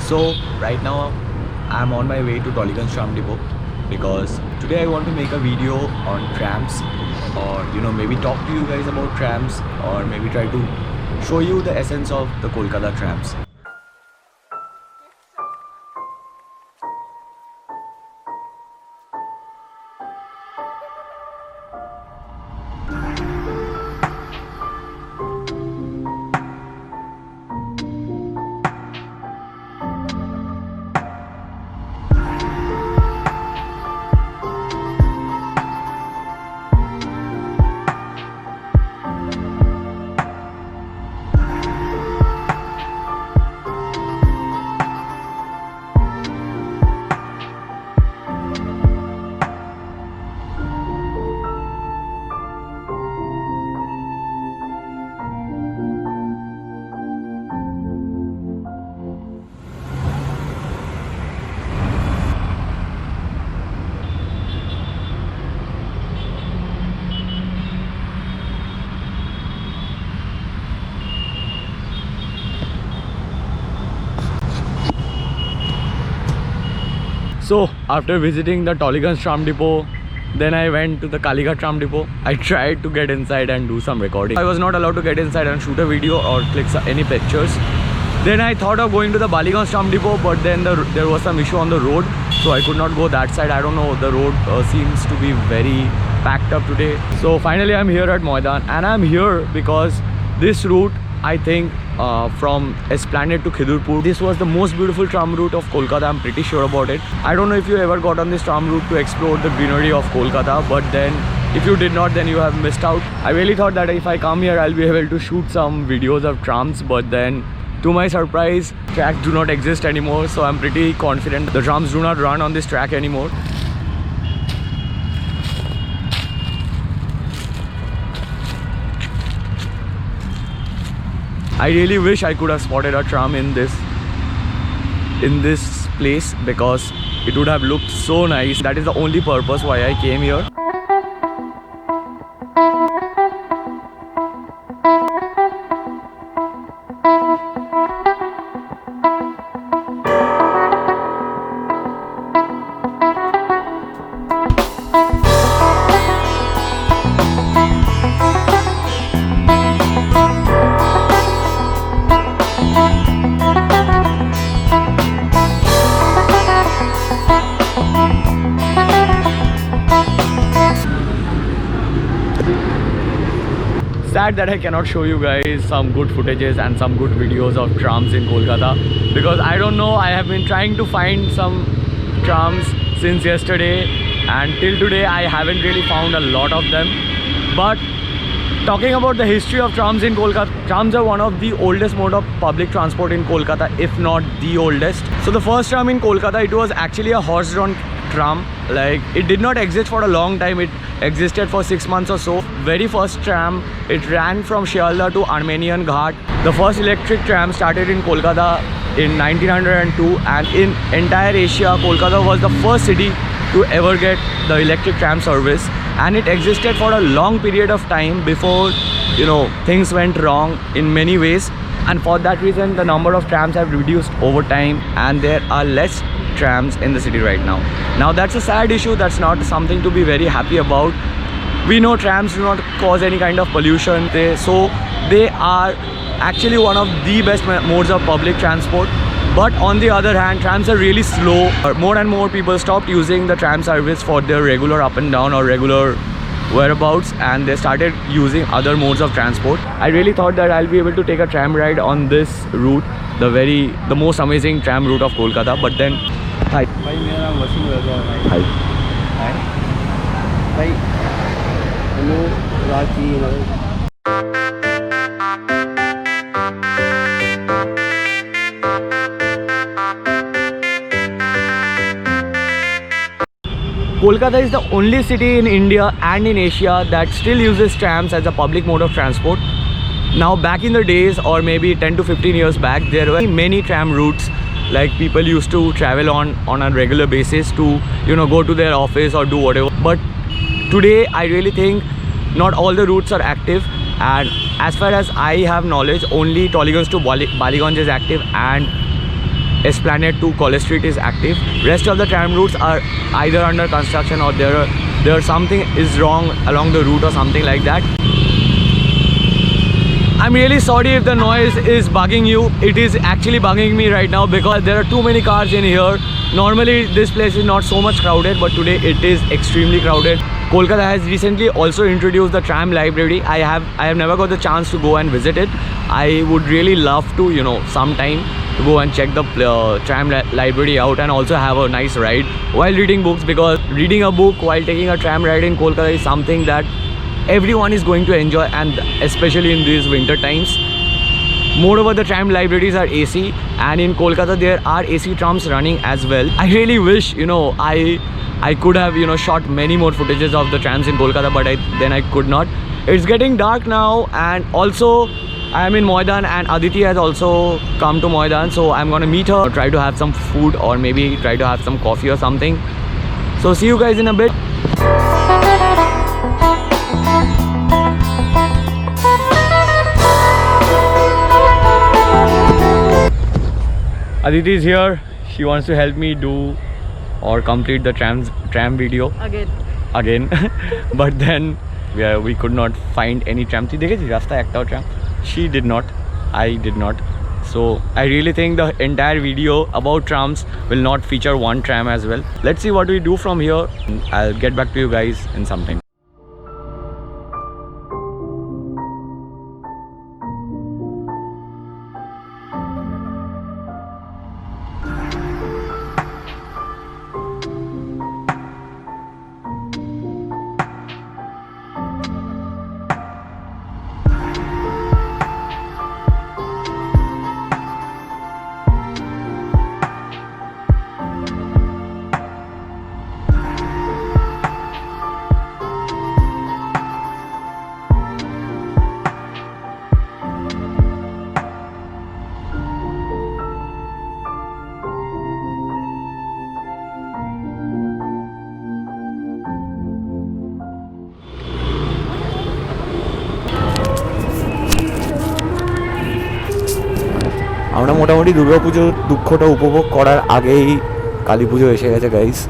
So right now I'm on my way to Tollygunge Tram Depot because today I want to make a video on trams, or maybe talk to you guys about trams, or maybe try to show you the essence of the Kolkata trams. So after visiting the Tollygunge Tram Depot, then I went to the Kalighat Tram Depot. I tried to get inside and do some recording. I was not allowed to get inside and shoot a video or click any pictures. Then I thought of going to the Baliganj Tram Depot, but then there was some issue on the road, so I could not go that side. I don't know, the road seems to be very packed up today. So finally I'm here at Moidan, and I'm here because this route, I think, from Esplanade to Khidurpur, this was the most beautiful tram route of Kolkata. I'm pretty sure about it. I don't know if you ever got on this tram route to explore the greenery of Kolkata, but then if you did not, then you have missed out. I really thought that if I come here, I'll be able to shoot some videos of trams, but then to my surprise, tracks do not exist anymore. So I'm pretty confident the trams do not run on this track anymore. I really wish I could have spotted a tram in this place, because it would have looked so nice. That is the only purpose why I came here. Sad that I cannot show you guys some good footages and some good videos of trams in Kolkata, because I don't know, I have been trying to find some trams since yesterday, and till today I haven't really found a lot of them. But talking about the history of trams in Kolkata, trams are one of the oldest mode of public transport in Kolkata, if not the oldest. So the first tram in Kolkata, it was actually a horse-drawn tram. Like, it did not exist for a long time. It existed for 6 months or so. Very first tram, it ran from Shialda to Armenian Ghat. The first electric tram started in Kolkata in 1902, and in entire Asia, Kolkata was the first city to ever get the electric tram service, and it existed for a long period of time before things went wrong in many ways. And for that reason, the number of trams have reduced over time, and there are less trams in the city right now. Now that's a sad issue. That's not something to be very happy about. We know trams do not cause any kind of pollution, so they are actually one of the best modes of public transport. But on the other hand, trams are really slow. More and more people stopped using the tram service for their regular up and down or regular whereabouts, and they started using other modes of transport. I really thought that I'll be able to take a tram ride on this route, the most amazing tram route of Kolkata. But then, hi. भाई मेरा नाम वसीम रजा है। Hi. हाय भाई, hello राजी। Kolkata is the only city in India and in Asia that still uses trams as a public mode of transport. Now, back in the days, or maybe 10 to 15 years back, there were many tram routes like people used to travel on a regular basis to go to their office or do whatever. But today I really think not all the routes are active, and as far as I have knowledge, only Tollygunge to Baliganj is active, and Esplanade to College Street is active. Rest of the tram routes are either under construction or there something is wrong along the route or something like that. I'm really sorry if the noise is bugging you. It is actually bugging me right now because there are too many cars in here. Normally this place is not so much crowded, but today it is extremely crowded. Kolkata has recently also introduced the tram library. I have never got the chance to go and visit it. I would really love to, you know, sometime to go and check the tram library out and also have a nice ride while reading books, because reading a book while taking a tram ride in Kolkata is something that everyone is going to enjoy, and especially in these winter times. Moreover, the tram libraries are AC, and in Kolkata there are AC trams running as well. I really wish, you know, I could have, you know, shot many more footages of the trams in Kolkata, but then I could not. It's getting dark now, and also I am in Moidan and Aditi has also come to Moidan, so I'm gonna meet her, try to have some food or maybe try to have some coffee or something. So see you guys in a bit. Aditi is here. She wants to help me do or complete the tram video again. But then we could not find any tram. She did not, I did not. So I really think the entire video about trams will not feature one tram as well. Let's see what we do from here. I'll get back to you guys in some time. আমরা মোটামুটি দুর্গাপুজোর দুঃখটা উপভোগ করার আগেই কালী পুজো এসে গেছে guys.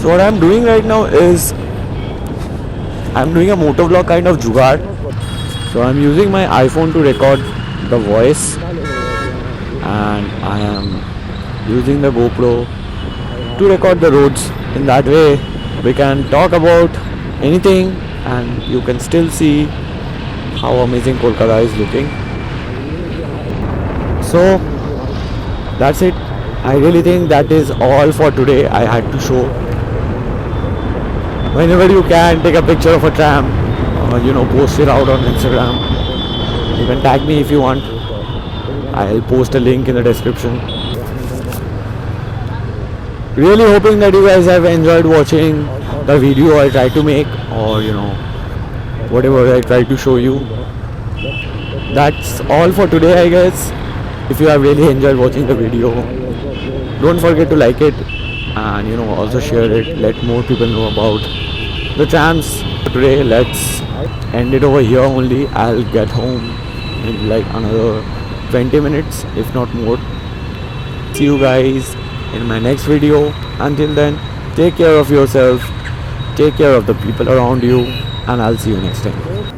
So what I'm doing right now is I'm doing a motovlog kind of jugaad. So I'm using my iPhone to record the voice, and I am using the GoPro to record the roads. In that way we can talk about anything and you can still see how amazing Kolkata is looking. So that's it. I really think that is all for today. I had to show. Whenever you can, take a picture of a tram, you know, post it out on Instagram. You can tag me if you want. I'll post a link in the description. Really hoping that you guys have enjoyed watching the video I try to make, or you know, whatever I try to show you. That's all for today, I guess. If you have really enjoyed watching the video, don't forget to like it and, you know, also share it. Let more people know about the trams. Today let's end it over here only. I'll get home in like another 20 minutes, if not more. See you guys in my next video. Until then, take care of yourself, take care of the people around you, and I'll see you next time.